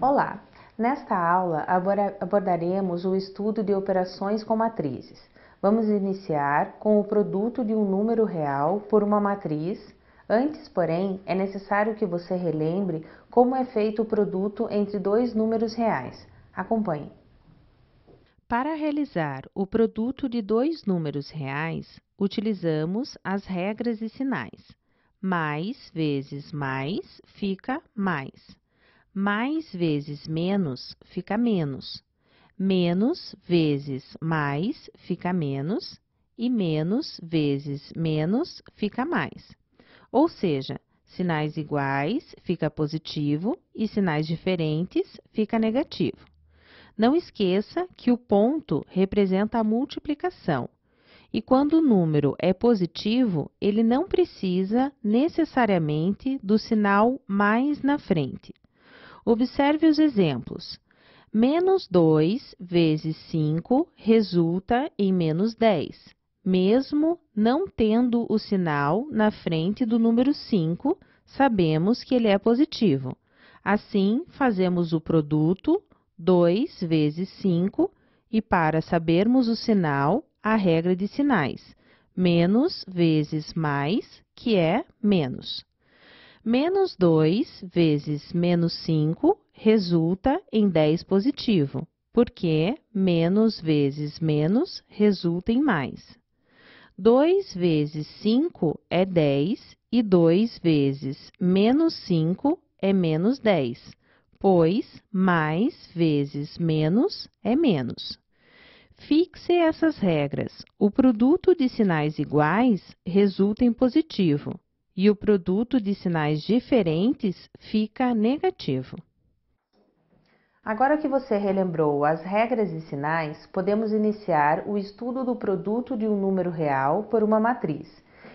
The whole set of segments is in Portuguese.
Olá! Nesta aula abordaremos o estudo de operações com matrizes. Vamos iniciar com o produto de um número real por uma matriz. Antes, porém, é necessário que você relembre como é feito o produto entre dois números reais. Acompanhe. Para realizar o produto de dois números reais, utilizamos as regras e sinais. Mais vezes mais fica mais. Mais vezes menos fica menos. Menos vezes mais fica menos. E menos vezes menos fica mais. Ou seja, sinais iguais fica positivo e sinais diferentes fica negativo. Não esqueça que o ponto representa a multiplicação. E quando o número é positivo, ele não precisa necessariamente do sinal mais na frente. Observe os exemplos. Menos 2 vezes 5 resulta em menos 10, mesmo não tendo o sinal na frente do número 5, sabemos que ele é positivo. Assim, fazemos o produto 2 vezes 5 e, para sabermos o sinal, a regra de sinais. Menos vezes mais, que é menos. Menos 2 vezes menos 5 resulta em 10 positivo, porque menos vezes menos resulta em mais. 2 vezes 5 é 10 e 2 vezes menos 5 é menos 10, pois mais vezes menos é menos. Fixe essas regras. O produto de sinais iguais resulta em positivo e o produto de sinais diferentes fica negativo. Agora que você relembrou as regras e sinais, podemos iniciar o estudo do produto de um número real por uma matriz.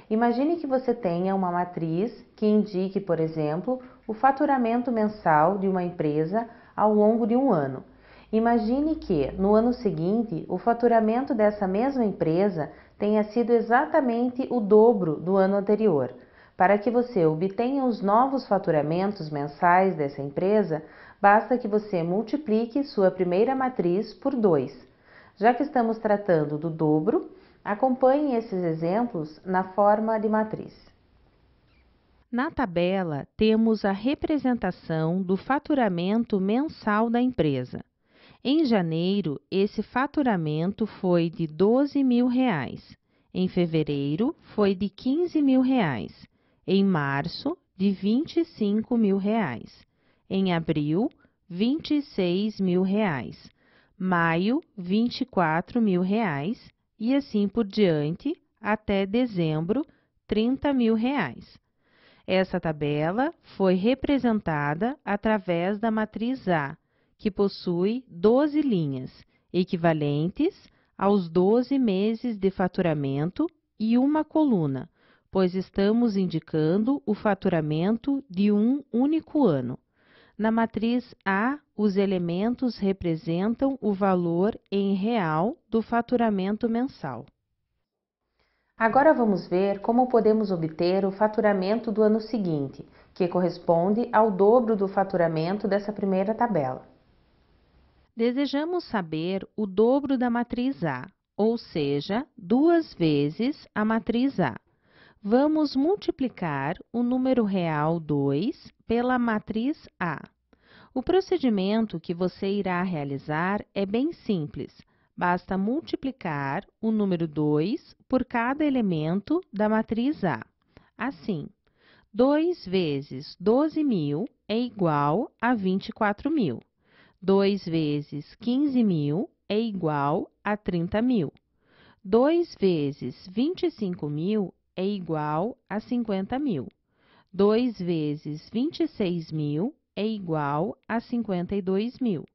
Imagine que você tenha uma matriz que indique, por exemplo, o faturamento mensal de uma empresa ao longo de um ano. Imagine que, no ano seguinte, o faturamento dessa mesma empresa tenha sido exatamente o dobro do ano anterior. Para que você obtenha os novos faturamentos mensais dessa empresa, basta que você multiplique sua primeira matriz por 2. Já que estamos tratando do dobro, acompanhe esses exemplos na forma de matriz. Na tabela, temos a representação do faturamento mensal da empresa. Em janeiro, esse faturamento foi de R$12.000. Em fevereiro, foi de R$15.000. Em março, de R$25.000. Em abril, R$26.000. Maio, R$24.000. E assim por diante, até dezembro, R$30.000. Essa tabela foi representada através da matriz A, que possui 12 linhas, equivalentes aos 12 meses de faturamento e uma coluna, pois estamos indicando o faturamento de um único ano. Na matriz A, os elementos representam o valor em real do faturamento mensal. Agora vamos ver como podemos obter o faturamento do ano seguinte, que corresponde ao dobro do faturamento dessa primeira tabela. Desejamos saber o dobro da matriz A, ou seja, 2 vezes a matriz A. Vamos multiplicar o número real 2 pela matriz A. O procedimento que você irá realizar é bem simples. Basta multiplicar o número 2 por cada elemento da matriz A. Assim, 2 vezes 12.000 é igual a 24.000. 2 vezes 15.000 é igual a 30.000. 2 vezes 25.000 é igual a 50.000. 2 vezes 26.000 é igual a 52.000.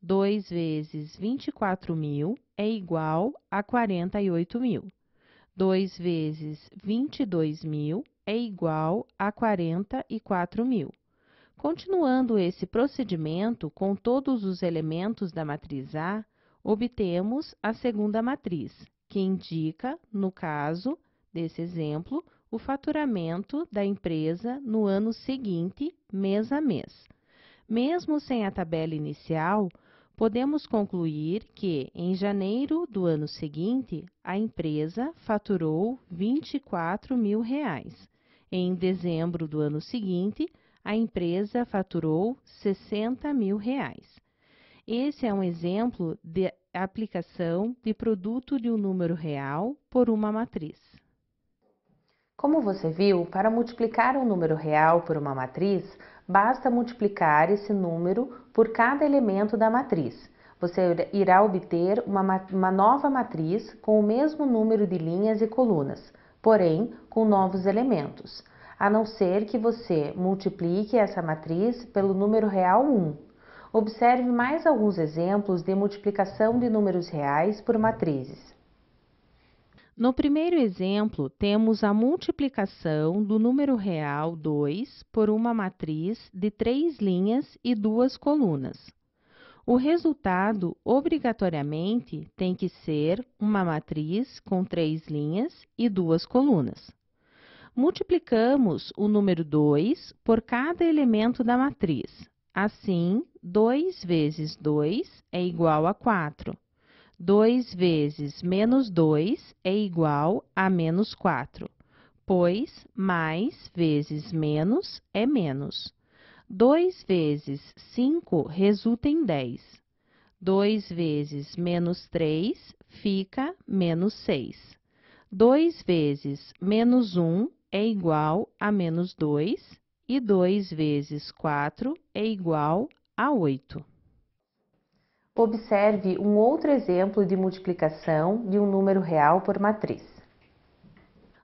2 vezes 24.000 é igual a 48.000. 2 vezes 22.000 é igual a 44.000. Continuando esse procedimento com todos os elementos da matriz A, obtemos a segunda matriz, que indica, no caso desse exemplo, o faturamento da empresa no ano seguinte, mês a mês. Mesmo sem a tabela inicial, podemos concluir que, em janeiro do ano seguinte, a empresa faturou R$ 24.000. Em dezembro do ano seguinte, a empresa faturou R$ 60.000. Esse é um exemplo de aplicação de produto de um número real por uma matriz. Como você viu, para multiplicar um número real por uma matriz, basta multiplicar esse número por cada elemento da matriz. Você irá obter uma nova matriz com o mesmo número de linhas e colunas, porém com novos elementos, a não ser que você multiplique essa matriz pelo número real 1. Observe mais alguns exemplos de multiplicação de números reais por matrizes. No primeiro exemplo, temos a multiplicação do número real 2 por uma matriz de 3 linhas e 2 colunas. O resultado, obrigatoriamente, tem que ser uma matriz com 3 linhas e 2 colunas. Multiplicamos o número 2 por cada elemento da matriz. Assim, 2 vezes 2 é igual a 4. 2 vezes menos 2 é igual a menos 4, pois mais vezes menos é menos. 2 vezes 5 resulta em 10. 2 vezes menos 3 fica menos 6. 2 vezes menos 1 é igual a menos 2 e 2 vezes 4 é igual a 8. Observe um outro exemplo de multiplicação de um número real por matriz.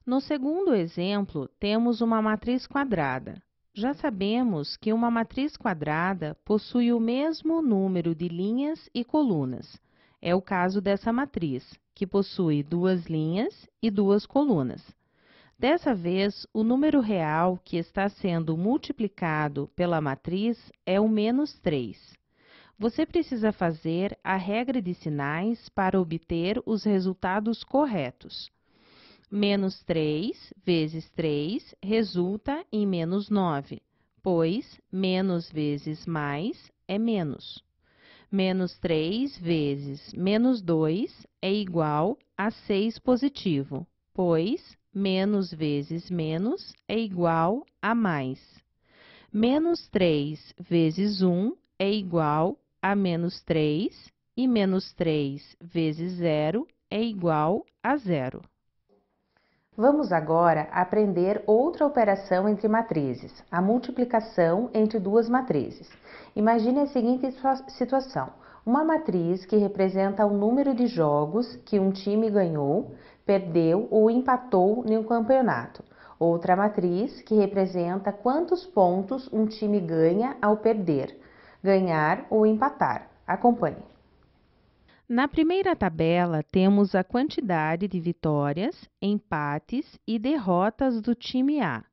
No segundo exemplo, temos uma matriz quadrada. Já sabemos que uma matriz quadrada possui o mesmo número de linhas e colunas. É o caso dessa matriz, que possui 2 linhas e 2 colunas. Dessa vez, o número real que está sendo multiplicado pela matriz é o menos 3. Você precisa fazer a regra de sinais para obter os resultados corretos. Menos 3 vezes 3 resulta em menos 9, pois menos vezes mais é menos. Menos 3 vezes menos 2 é igual a 6 positivo, pois menos vezes menos é igual a mais. Menos 3 vezes 1 é igual a menos 3 e menos 3 vezes 0 é igual a 0. Vamos agora aprender outra operação entre matrizes, a multiplicação entre duas matrizes. Imagine a seguinte situação: uma matriz que representa o número de jogos que um time ganhou, perdeu ou empatou em um campeonato. Outra matriz que representa quantos pontos um time ganha ao perder, ganhar ou empatar. Acompanhe. Na primeira tabela, temos a quantidade de vitórias, empates e derrotas do time A.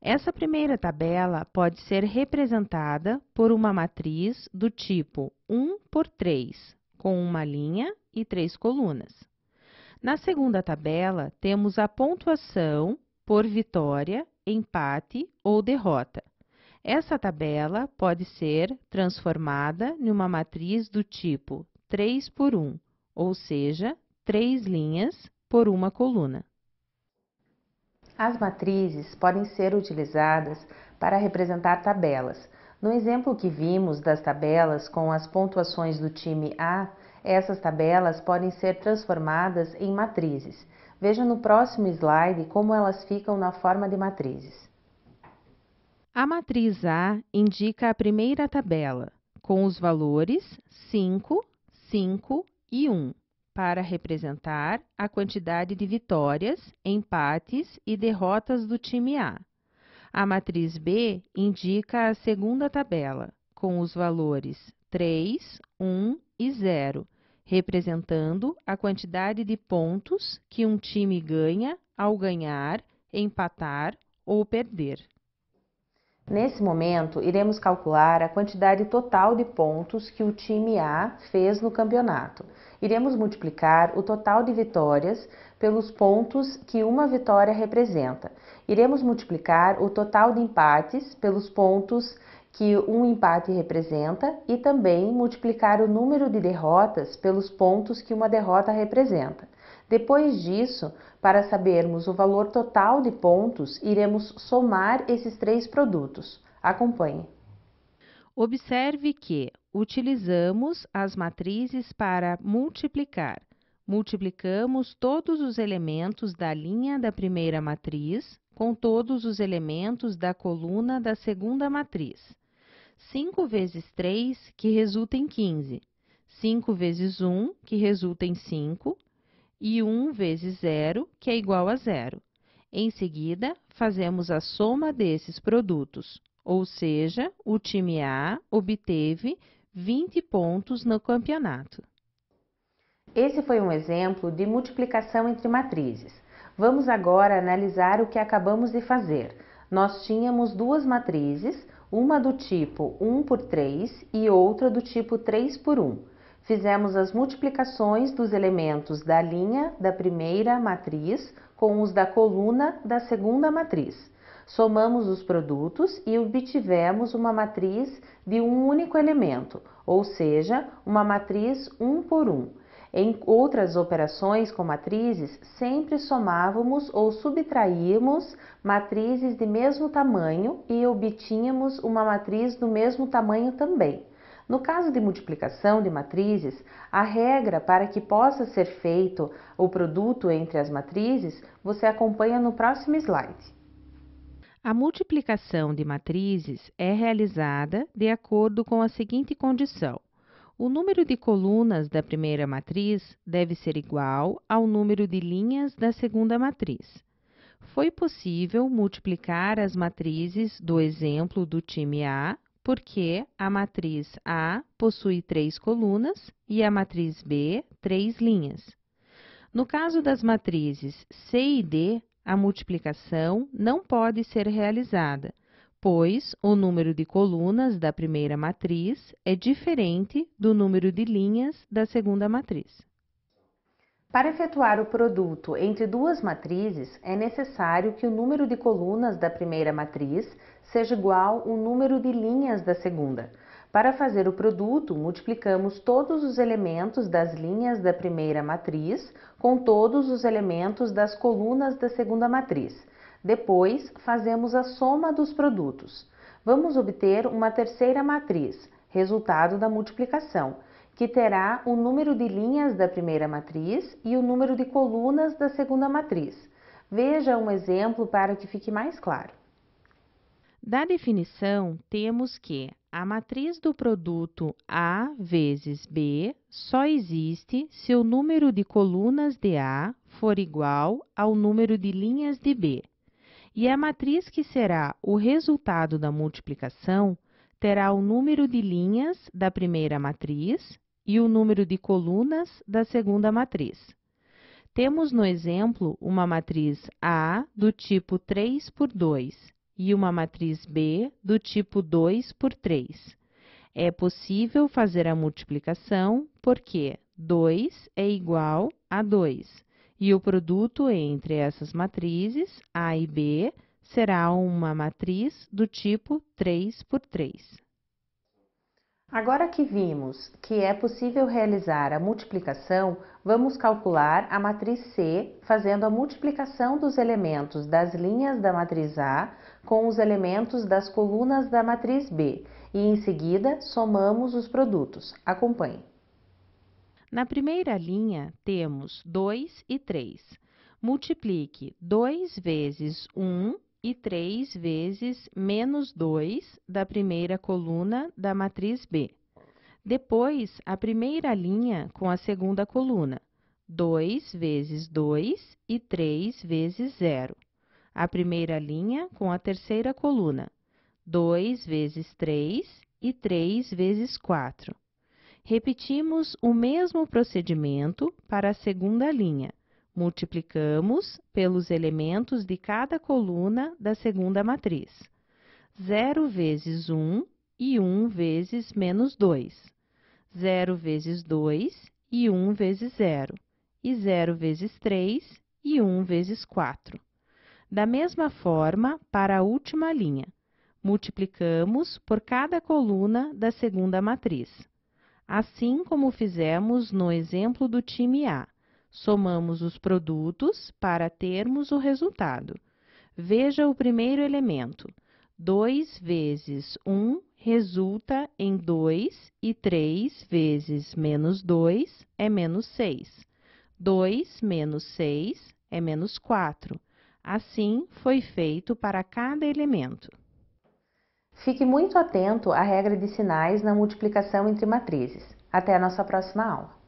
Essa primeira tabela pode ser representada por uma matriz do tipo 1 por 3, com uma linha e 3 colunas. Na segunda tabela, temos a pontuação por vitória, empate ou derrota. Essa tabela pode ser transformada em uma matriz do tipo 3 por 1, ou seja, 3 linhas por uma coluna. As matrizes podem ser utilizadas para representar tabelas. No exemplo que vimos das tabelas com as pontuações do time A, essas tabelas podem ser transformadas em matrizes. Veja no próximo slide como elas ficam na forma de matrizes. A matriz A indica a primeira tabela, com os valores 5, 5 e 1, para representar a quantidade de vitórias, empates e derrotas do time A. A matriz B indica a segunda tabela, com os valores 3, 1 e 0, representando a quantidade de pontos que um time ganha ao ganhar, empatar ou perder. Nesse momento, iremos calcular a quantidade total de pontos que o time A fez no campeonato. Iremos multiplicar o total de vitórias pelos pontos que uma vitória representa. Iremos multiplicar o total de empates pelos pontos que um empate representa e também multiplicar o número de derrotas pelos pontos que uma derrota representa. Depois disso, para sabermos o valor total de pontos, iremos somar esses três produtos. Acompanhe. Observe que utilizamos as matrizes para multiplicar. Multiplicamos todos os elementos da linha da primeira matriz com todos os elementos da coluna da segunda matriz. 5 vezes 3, que resulta em 15. 5 vezes 1, que resulta em 5. E 1 vezes 0, que é igual a 0. Em seguida, fazemos a soma desses produtos, ou seja, o time A obteve 20 pontos no campeonato. Esse foi um exemplo de multiplicação entre matrizes. Vamos agora analisar o que acabamos de fazer. Nós tínhamos duas matrizes, uma do tipo 1 por 3 e outra do tipo 3 por 1. Fizemos as multiplicações dos elementos da linha da primeira matriz com os da coluna da segunda matriz. Somamos os produtos e obtivemos uma matriz de um único elemento, ou seja, uma matriz 1 por 1. Em outras operações com matrizes, sempre somávamos ou subtraímos matrizes de mesmo tamanho e obtínhamos uma matriz do mesmo tamanho também. No caso de multiplicação de matrizes, a regra para que possa ser feito o produto entre as matrizes, você acompanha no próximo slide. A multiplicação de matrizes é realizada de acordo com a seguinte condição. O número de colunas da primeira matriz deve ser igual ao número de linhas da segunda matriz. Foi possível multiplicar as matrizes do exemplo do time A, porque a matriz A possui 3 colunas e a matriz B 3 linhas. No caso das matrizes C e D, a multiplicação não pode ser realizada, pois o número de colunas da primeira matriz é diferente do número de linhas da segunda matriz. Para efetuar o produto entre duas matrizes, é necessário que o número de colunas da primeira matriz seja igual ao número de linhas da segunda. Para fazer o produto, multiplicamos todos os elementos das linhas da primeira matriz com todos os elementos das colunas da segunda matriz. Depois, fazemos a soma dos produtos. Vamos obter uma terceira matriz, resultado da multiplicação, que terá o número de linhas da primeira matriz e o número de colunas da segunda matriz. Veja um exemplo para que fique mais claro. Da definição, temos que a matriz do produto A vezes B só existe se o número de colunas de A for igual ao número de linhas de B. E a matriz que será o resultado da multiplicação terá o número de linhas da primeira matriz e o número de colunas da segunda matriz. Temos no exemplo uma matriz A do tipo 3 por 2 e uma matriz B do tipo 2 por 3. É possível fazer a multiplicação porque 2 é igual a 2 e o produto entre essas matrizes, A e B, será uma matriz do tipo 3 por 3. Agora que vimos que é possível realizar a multiplicação, vamos calcular a matriz C fazendo a multiplicação dos elementos das linhas da matriz A com os elementos das colunas da matriz B e, em seguida, somamos os produtos. Acompanhe. Na primeira linha, temos 2 e 3. Multiplique 2 vezes 1 e 3 vezes menos 2 da primeira coluna da matriz B. Depois, a primeira linha com a segunda coluna, 2 vezes 2 e 3 vezes 0. A primeira linha com a terceira coluna, 2 vezes 3 e 3 vezes 4. Repetimos o mesmo procedimento para a segunda linha. Multiplicamos pelos elementos de cada coluna da segunda matriz. 0 vezes 1 e 1 vezes menos 2. 0 vezes 2 e 1 vezes 0. E 0 vezes 3 e 1 vezes 4. Da mesma forma, para a última linha, multiplicamos por cada coluna da segunda matriz. Assim como fizemos no exemplo do time A, somamos os produtos para termos o resultado. Veja o primeiro elemento. 2 vezes 1 resulta em 2 e 3 vezes menos 2 é menos 6. 2 menos 6 é menos 4. Assim, foi feito para cada elemento. Fique muito atento à regra de sinais na multiplicação entre matrizes. Até a nossa próxima aula.